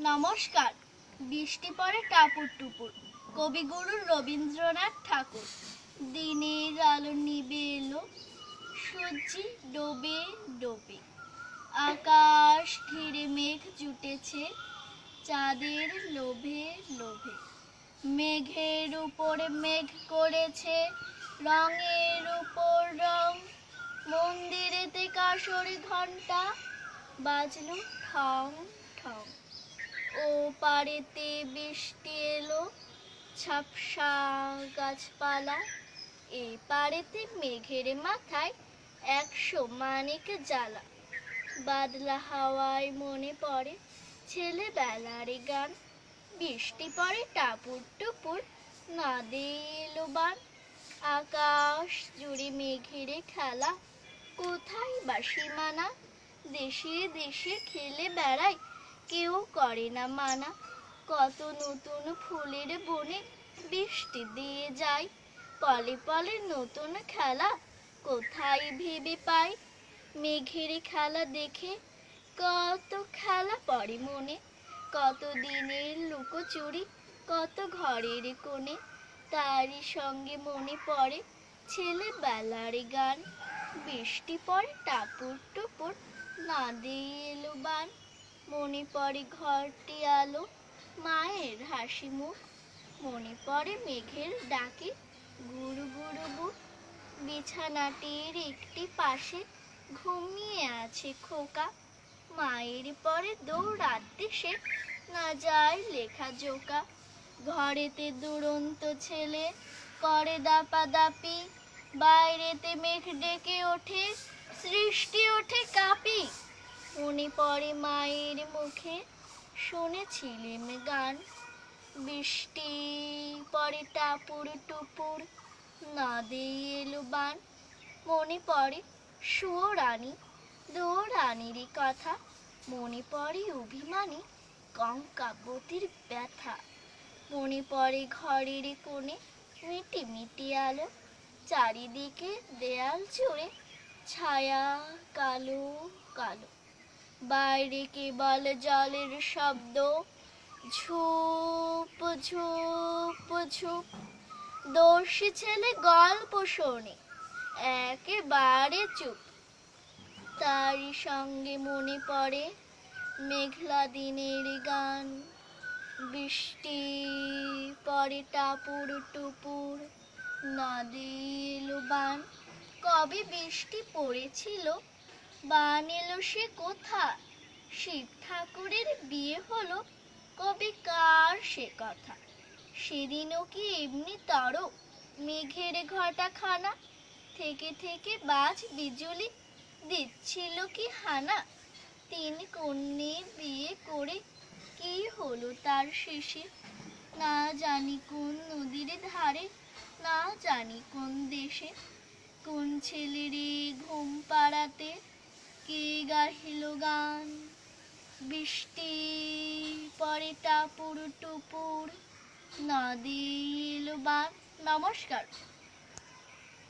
নমস্কার। বৃষ্টি পড়ে টাপুর টুপুর। কবিগুরু রবীন্দ্রনাথ ঠাকুর। দিনের আলো নিবে এলো, সূর্যি ডোবে ডোবে। আকাশ ঘিরে মেঘ জুটেছে, চাঁদের লোভে লোভে। মেঘের উপরে মেঘ করেছে, রঙের উপর রং। মন্দিরেতে কাঁসরে ঘণ্টা বাজলো ঠং ঠং। ও পারেতে বৃষ্টি এলো, ঝাপসা গাছপালা। এ পারেতে মেঘের মাথায় 100 মানিক জ্বালা। বাদলা হাওয়ায় মনে পড়ে ছেলেবেলার গান। বৃষ্টি পড়ে টাপুর টুপুর, নদে এলো বান। আকাশ জুড়ে মেঘের খেলা, কোথায় বা সীমানা। দেশে দেশে খেলে বেড়ায়, কেউ করে না মানা। কত নতুন ফুলের বনে বৃষ্টি দিয়ে যায়। পলে পলে নতুন খেলা, কোথায় ভেবে পাই। মেঘের খেলা দেখে কত খেলা পড়ে মনে। কত দিনের লুকোচুরি, কত ঘরের কোণে। তারই সঙ্গে মনে পড়ে ছেলেবেলার গান। বৃষ্টি পড়ে টাপুর টুপুর, নদে এলো বান। মনে পড়ে ঘরটি আলো, মায়ের হাসি মুখ। মনে পড়ে মেঘের ডাকে গুরু গুরু বুক। বিছানাটির একটি পাশে ঘুমিয়ে আছে খোকা। মায়ের পরে দৌড়াতে সে না যায় লেখা জোকা। ঘরেতে দুরন্ত ছেলে করে দাপাদাপি, বাইরেতে মেঘ ডেকে ওঠে, সৃষ্টি ওঠে কাঁপি। মনে পড়ে মায়ের মুখে শুনেছিলেম গান। বৃষ্টি পড়ে টাপুর টুপুর, নদে এলো বান। মনে পড়ে সুয়োরানী দৌড়ানির কথা। মনে পড়ে অভিমানী কঙ্কাবতীর ব্যথা। মনে পড়ে ঘরের কোণে মিটি মিটি আলো, চারিদিকে দেয়াল জুড়ে ছায়া কালো কালো। বাইরে কেবল জলের শব্দ, ঝুপ ঝুপ ঝুপ। দর্শি ছেলে গল্প শোনে, একেবারে চুপ। তারই সঙ্গে মনে পড়ে মেঘলা দিনের গান। বৃষ্টি পড়ে টাপুর টুপুর, নদে এলো বান। কবে বৃষ্টি পড়েছিল, বান এলো সে কোথা। শিব ঠাকুরের বিয়ে হলো, কবে কার সে কথা। সেদিনও কি এমনি তর মেঘের ঘটা খানা। থেকে থেকে বাজ বিজুলি দিচ্ছিল কি হানা। 3 কন্যে বিয়ে করে কি হলো তার শেষে। না জানি কোন নদীর ধারে, না জানি কোন দেশে। কোন ছেলেরে ঘুম পাড়াতে কে গাহিল গান। বৃষ্টি পড়ে টাপুর টুপুর, নদে এলো বান। নমস্কার।